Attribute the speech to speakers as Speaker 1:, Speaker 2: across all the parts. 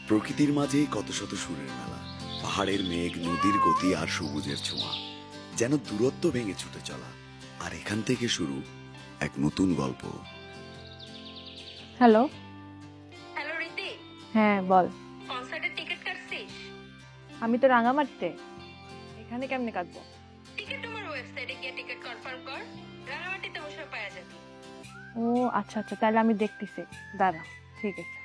Speaker 1: প্রকৃতির মাঝে কত শত সুরের মেলা, পাহাড়ের মেঘ, নদীর গতি আর সবুজের ছোঁয়া, যেন দূরত্ব ভেঙে ছুটে চলা। আর এখান থেকে শুরু এক নতুন গল্প।
Speaker 2: হ্যালো।
Speaker 3: হ্যালো রীতি,
Speaker 2: হ্যাঁ বল।
Speaker 3: কনসার্টের টিকিট কাটছিস?
Speaker 2: আমি তো রাঙামাটিতে, এখানে কেমনে কাটবো?
Speaker 3: টিকিট তোমার ওয়েবসাইটে গিয়ে টিকিট কনফার্ম কর, রাঙামাটিতে বসে পাওয়া যাবে।
Speaker 2: ও আচ্ছা আচ্ছা, তাহলে আমি দেখতেছি, দাঁড়া। ঠিক আছে।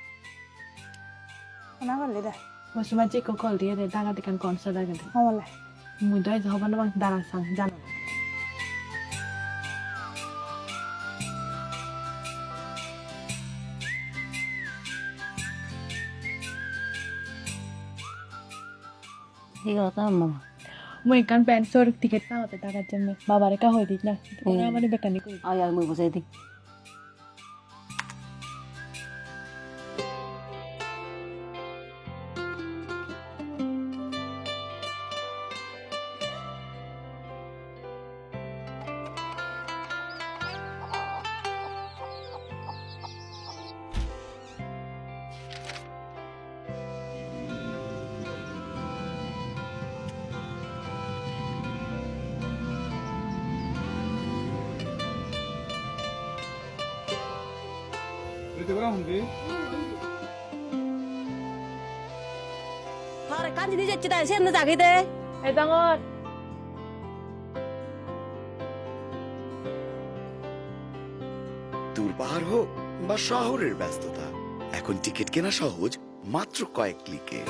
Speaker 4: Kenapa lidah?
Speaker 2: Mas Maji kok call dia deh, dagat ikan konser lagi deh.
Speaker 4: Oh boleh.
Speaker 2: Mudah aja hoban bang darah sang jalan.
Speaker 4: Iya kan mama.
Speaker 2: Mau ikan pensor tiket tahu teh dagat jamnya. Bawa mereka hoy di nah. Orang mana bekan ikut.
Speaker 4: Ayah mau bahasa itu. Thare kan jadi cerita sih anda sakit deh.
Speaker 2: Eh tangon.
Speaker 1: দূর পাহাড় হোক বা শহরের ব্যস্ততা, এখন ticket কেনা সহজ মাত্র কয়েক ক্লিকে।